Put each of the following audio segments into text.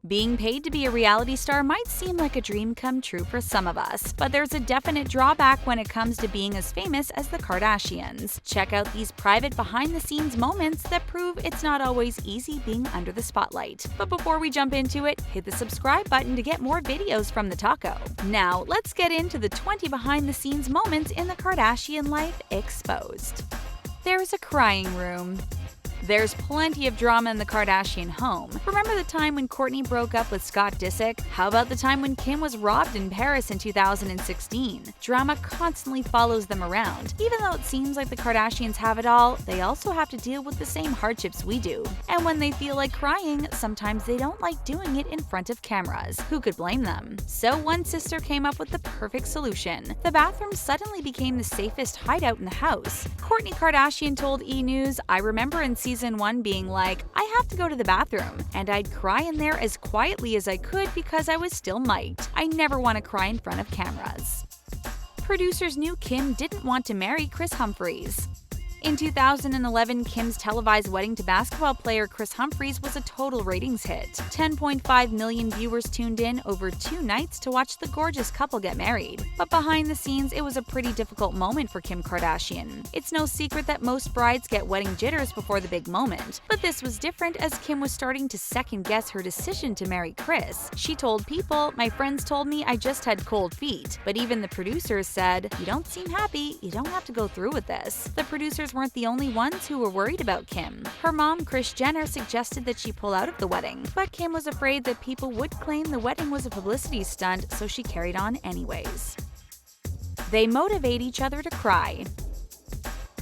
Being paid to be a reality star might seem like a dream come true for some of us, but there's a definite drawback when it comes to being as famous as the Kardashians. Check out these private behind-the-scenes moments that prove it's not always easy being under the spotlight. But before we jump into it, hit the subscribe button to get more videos from the taco. Now, let's get into the 20 behind-the-scenes moments in the Kardashian life exposed. There's a crying room. There's plenty of drama in the Kardashian home. Remember the time when Kourtney broke up with Scott Disick? How about the time when Kim was robbed in Paris in 2016? Drama constantly follows them around. Even though it seems like the Kardashians have it all, they also have to deal with the same hardships we do. And when they feel like crying, sometimes they don't like doing it in front of cameras. Who could blame them? So one sister came up with the perfect solution. The bathroom suddenly became the safest hideout in the house. Kourtney Kardashian told E! News, "I remember in season 1 being like, I have to go to the bathroom, and I'd cry in there as quietly as I could because I was still mic'd. I never want to cry in front of cameras." Producers knew Kim didn't want to marry Kris Humphries. In 2011, Kim's televised wedding to basketball player Kris Humphries was a total ratings hit. 10.5 million viewers tuned in over 2 nights to watch the gorgeous couple get married. But behind the scenes, it was a pretty difficult moment for Kim Kardashian. It's no secret that most brides get wedding jitters before the big moment. But this was different as Kim was starting to second-guess her decision to marry Kris. She told People, "My friends told me I just had cold feet, but even the producers said, 'You don't seem happy, you don't have to go through with this.'" The producers weren't the only ones who were worried about Kim. Her mom, Kris Jenner, suggested that she pull out of the wedding, but Kim was afraid that people would claim the wedding was a publicity stunt, so she carried on anyways. They motivate each other to cry.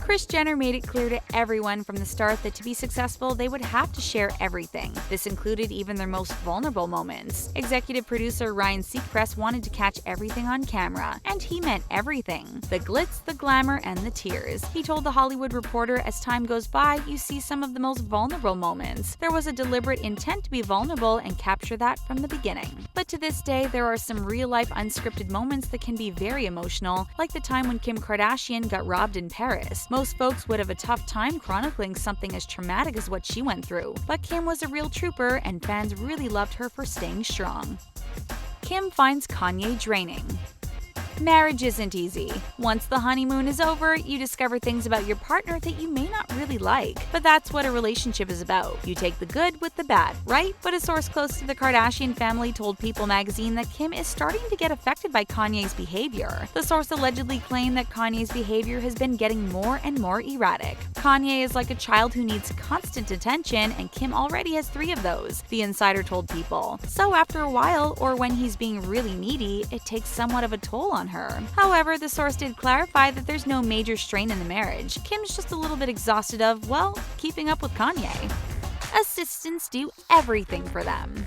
Kris Jenner made it clear to everyone from the start that to be successful, they would have to share everything. This included even their most vulnerable moments. Executive producer Ryan Seacrest wanted to catch everything on camera, and he meant everything. The glitz, the glamour, and the tears. He told The Hollywood Reporter, "As time goes by, you see some of the most vulnerable moments. There was a deliberate intent to be vulnerable and capture that from the beginning." But to this day, there are some real-life unscripted moments that can be very emotional, like the time when Kim Kardashian got robbed in Paris. Most folks would have a tough time chronicling something as traumatic as what she went through, but Kim was a real trooper and fans really loved her for staying strong. Kim finds Kanye draining. Marriage isn't easy. Once the honeymoon is over, you discover things about your partner that you may not really like. But that's what a relationship is about. You take the good with the bad, right? But a source close to the Kardashian family told People magazine that Kim is starting to get affected by Kanye's behavior. The source allegedly claimed that Kanye's behavior has been getting more and more erratic. Kanye is like a child who needs constant attention, and Kim already has 3 of those, the insider told People. So after a while, or when he's being really needy, it takes somewhat of a toll on her. However, the source did clarify that there's no major strain in the marriage. Kim's just a little bit exhausted of, well, keeping up with Kanye. Assistants do everything for them.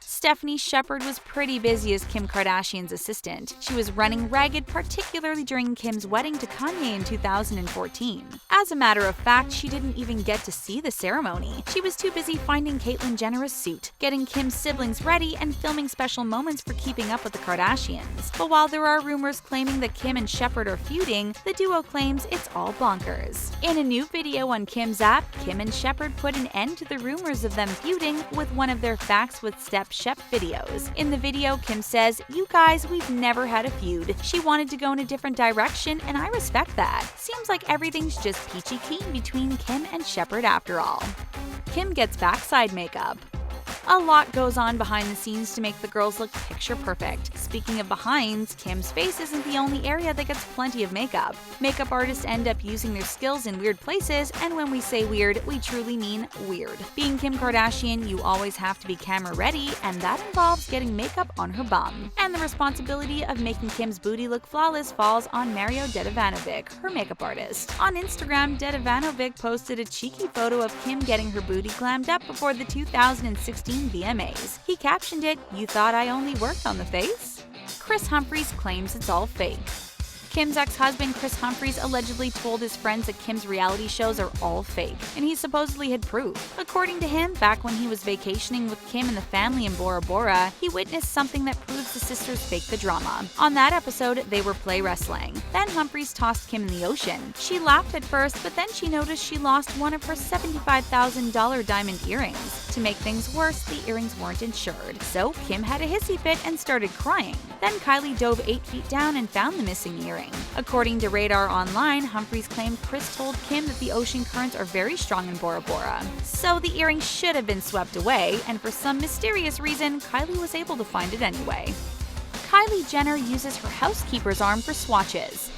Stephanie Shepard was pretty busy as Kim Kardashian's assistant. She was running ragged, particularly during Kim's wedding to Kanye in 2014. As a matter of fact, she didn't even get to see the ceremony. She was too busy finding Caitlyn Jenner a suit, getting Kim's siblings ready, and filming special moments for Keeping Up with the Kardashians. But while there are rumors claiming that Kim and Shepard are feuding, the duo claims it's all bonkers. In a new video on Kim's app, Kim and Shepard put an end to the rumors of them feuding with one of their Facts with Step Shep videos. In the video, Kim says, "You guys, we've never had a feud. She wanted to go in a different direction, and I respect that. Seems like everything's just peachy keen between Kim and Shepard after all." Kim gets backside makeup. A lot goes on behind the scenes to make the girls look picture perfect. Speaking of behinds, Kim's face isn't the only area that gets plenty of makeup. Makeup artists end up using their skills in weird places, and when we say weird, we truly mean weird. Being Kim Kardashian, you always have to be camera ready, and that involves getting makeup on her bum. And the responsibility of making Kim's booty look flawless falls on Mario Dedivanovic, her makeup artist. On Instagram, Dedivanovic posted a cheeky photo of Kim getting her booty glammed up before the 2016 VMAs. He captioned it, "You thought I only worked on the face?" Kris Humphries claims it's all fake. Kim's ex-husband Kris Humphries allegedly told his friends that Kim's reality shows are all fake, and he supposedly had proof. According to him, back when he was vacationing with Kim and the family in Bora Bora, he witnessed something that proves the sisters faked the drama. On that episode, they were play wrestling. Then Humphries tossed Kim in the ocean. She laughed at first, but then she noticed she lost one of her $75,000 diamond earrings. To make things worse, the earrings weren't insured, so Kim had a hissy fit and started crying. Then Kylie dove 8 feet down and found the missing earring. According to Radar Online, Humphries claimed Kris told Kim that the ocean currents are very strong in Bora Bora. So the earring should have been swept away, and for some mysterious reason, Kylie was able to find it anyway. Kylie Jenner uses her housekeeper's arm for swatches.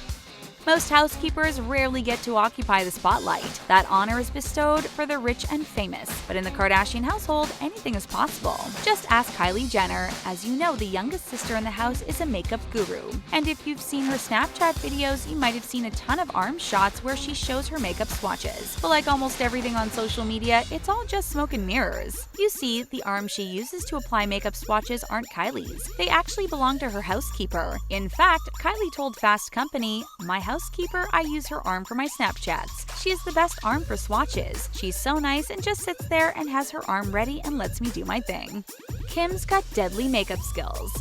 Most housekeepers rarely get to occupy the spotlight. That honor is bestowed for the rich and famous. But in the Kardashian household, anything is possible. Just ask Kylie Jenner. As you know, the youngest sister in the house is a makeup guru. And if you've seen her Snapchat videos, you might have seen a ton of arm shots where she shows her makeup swatches. But like almost everything on social media, it's all just smoke and mirrors. You see, the arms she uses to apply makeup swatches aren't Kylie's. They actually belong to her housekeeper. In fact, Kylie told Fast Company, "My housekeeper, I use her arm for my Snapchats. She is the best arm for swatches. She's so nice and just sits there and has her arm ready and lets me do my thing." Kim's got deadly makeup skills.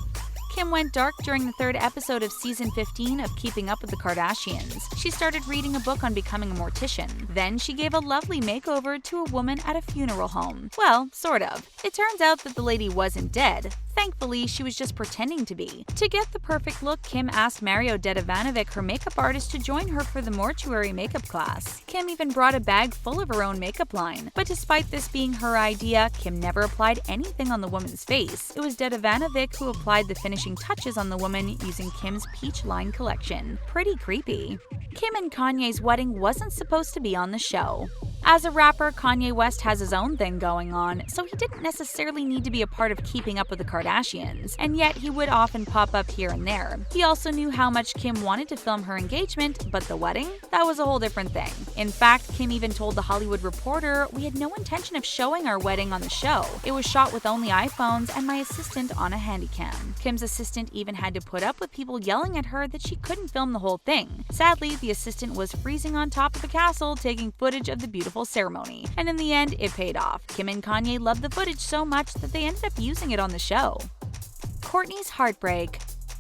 Kim went dark during the 3rd episode of season 15 of Keeping Up with the Kardashians. She started reading a book on becoming a mortician. Then she gave a lovely makeover to a woman at a funeral home. Well, sort of. It turns out that the lady wasn't dead. Thankfully, she was just pretending to be. To get the perfect look, Kim asked Mario Dedivanovic, her makeup artist, to join her for the mortuary makeup class. Kim even brought a bag full of her own makeup line. But despite this being her idea, Kim never applied anything on the woman's face. It was Dedivanovic who applied the finishing touches on the woman using Kim's peach line collection. Pretty creepy. Kim and Kanye's wedding wasn't supposed to be on the show. As a rapper, Kanye West has his own thing going on, so he didn't necessarily need to be a part of Keeping Up with the Kardashians, and yet he would often pop up here and there. He also knew how much Kim wanted to film her engagement, but the wedding? That was a whole different thing. In fact, Kim even told The Hollywood Reporter, "We had no intention of showing our wedding on the show. It was shot with only iPhones and my assistant on a handycam." Kim's assistant even had to put up with people yelling at her that she couldn't film the whole thing. Sadly, the assistant was freezing on top of a castle taking footage of the beautiful ceremony, and in the end, it paid off. Kim and Kanye loved the footage so much that they ended up using it on the show. Kourtney's heartbreak.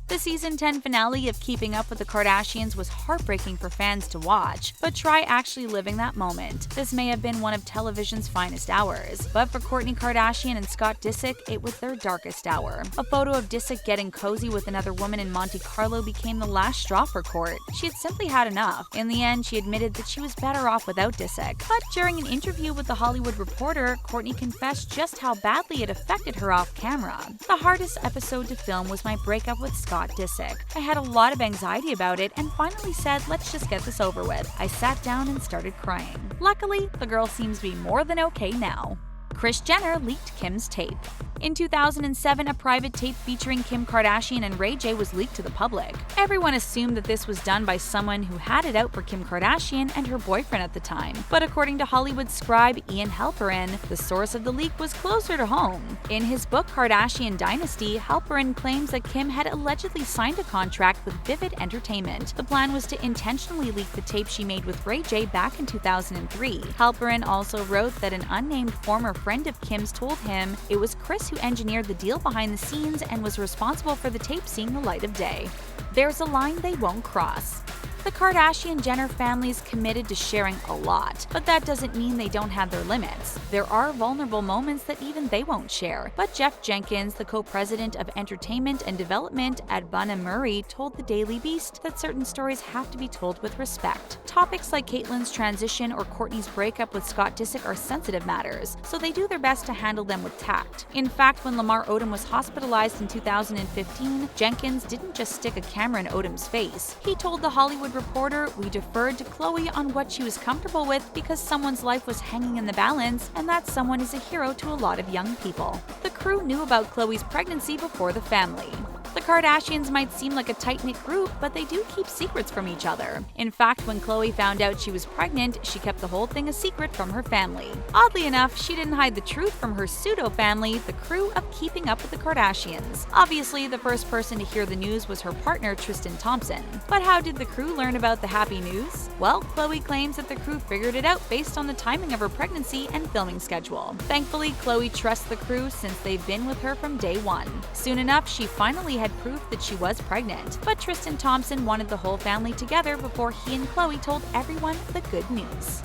The season 10 finale of Keeping Up with the Kardashians was heartbreaking for fans to watch, but try actually living that moment. This may have been one of television's finest hours, but for Kourtney Kardashian and Scott Disick, it was their darkest hour. A photo of Disick getting cozy with another woman in Monte Carlo became the last straw for Kourt. She had simply had enough. In the end, she admitted that she was better off without Disick. But during an interview with The Hollywood Reporter, Kourtney confessed just how badly it affected her off camera. "The hardest episode to film was my breakup with Scott Disick. I had a lot of anxiety about it and finally said, let's just get this over with. I sat down and started crying. Luckily, the girl seems to be more than okay now." Kris Jenner leaked Kim's tape. In 2007, a private tape featuring Kim Kardashian and Ray J was leaked to the public. Everyone assumed that this was done by someone who had it out for Kim Kardashian and her boyfriend at the time. But according to Hollywood scribe Ian Halperin, the source of the leak was closer to home. In his book Kardashian Dynasty, Halperin claims that Kim had allegedly signed a contract with Vivid Entertainment. The plan was to intentionally leak the tape she made with Ray J back in 2003. Halperin also wrote that an unnamed former friend of Kim's told him it was Kris who engineered the deal behind the scenes and was responsible for the tape seeing the light of day. There's a line they won't cross. The Kardashian-Jenner family's committed to sharing a lot, but that doesn't mean they don't have their limits. There are vulnerable moments that even they won't share. But Jeff Jenkins, the co-president of entertainment and development at Bunna Murray, told the Daily Beast that certain stories have to be told with respect. Topics like Caitlyn's transition or Kourtney's breakup with Scott Disick are sensitive matters, so they do their best to handle them with tact. In fact, when Lamar Odom was hospitalized in 2015, Jenkins didn't just stick a camera in Odom's face. He told The Hollywood Reporter, "We deferred to Khloe on what she was comfortable with because someone's life was hanging in the balance, and that someone is a hero to a lot of young people." The crew knew about Khloe's pregnancy before the family. The Kardashians might seem like a tight-knit group, but they do keep secrets from each other. In fact, when Khloe found out she was pregnant, she kept the whole thing a secret from her family. Oddly enough, she didn't hide the truth from her pseudo-family, the crew of Keeping Up with the Kardashians. Obviously, the first person to hear the news was her partner, Tristan Thompson. But how did the crew learn about the happy news? Well, Khloe claims that the crew figured it out based on the timing of her pregnancy and filming schedule. Thankfully, Khloe trusts the crew since they've been with her from day one. Soon enough, she finally had proof that she was pregnant, but Tristan Thompson wanted the whole family together before he and Khloe told everyone the good news.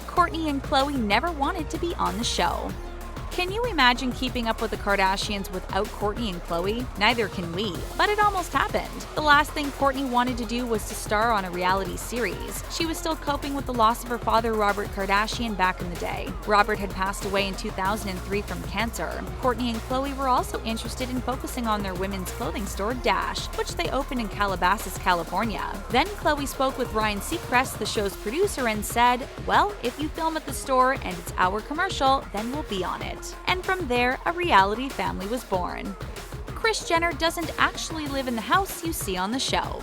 Kourtney and Khloe never wanted to be on the show. Can you imagine keeping up with the Kardashians without Kourtney and Khloe? Neither can we, but it almost happened. The last thing Kourtney wanted to do was to star on a reality series. She was still coping with the loss of her father, Robert Kardashian, back in the day. Robert had passed away in 2003 from cancer. Kourtney and Khloe were also interested in focusing on their women's clothing store, Dash, which they opened in Calabasas, California. Then Khloe spoke with Ryan Seacrest, the show's producer, and said, "Well, if you film at the store and it's our commercial, then we'll be on it." And from there, a reality family was born. Kris Jenner doesn't actually live in the house you see on the show.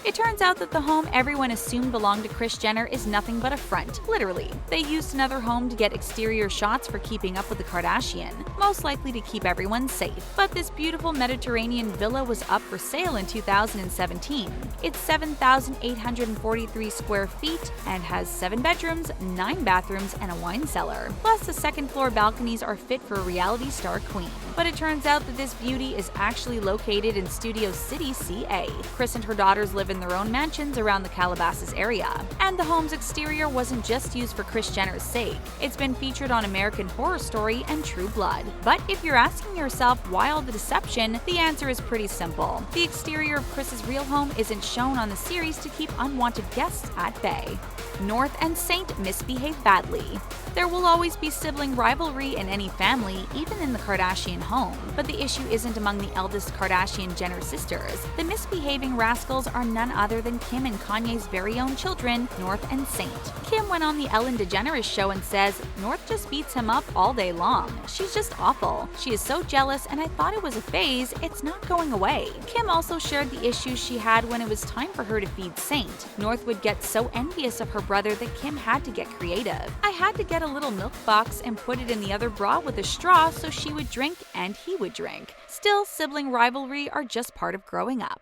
It turns out that the home everyone assumed belonged to Kris Jenner is nothing but a front, literally. They used another home to get exterior shots for keeping up with the Kardashian, most likely to keep everyone safe. But this beautiful Mediterranean villa was up for sale in 2017. It's 7,843 square feet and has 7 bedrooms, 9 bathrooms, and a wine cellar. Plus, the second-floor balconies are fit for a reality star queen. But it turns out that this beauty is actually located in Studio City, CA. Kris and her daughters live in their own mansions around the Calabasas area. And the home's exterior wasn't just used for Kris Jenner's sake. It's been featured on American Horror Story and True Blood. But if you're asking yourself why all the deception, the answer is pretty simple. The exterior of Kris's real home isn't shown on the series to keep unwanted guests at bay. North and Saint misbehave badly. There will always be sibling rivalry in any family, even in the Kardashian home. But the issue isn't among the eldest Kardashian-Jenner sisters. The misbehaving rascals are none other than Kim and Kanye's very own children, North and Saint. Kim went on the Ellen DeGeneres show and says, "North just beats him up all day long. She's just awful. She is so jealous, and I thought it was a phase. It's not going away." Kim also shared the issues she had when it was time for her to feed Saint. North would get so envious of her brother that Kim had to get creative. "I had to get a little milk box and put it in the other bra with a straw so she would drink and he would drink." Still, sibling rivalry are just part of growing up.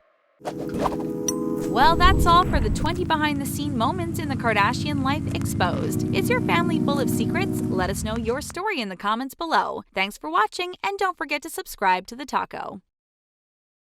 Well, that's all for the 20 behind-the-scene moments in the Kardashian life exposed. Is your family full of secrets? Let us know your story in the comments below. Thanks for watching, and don't forget to subscribe to The Taco.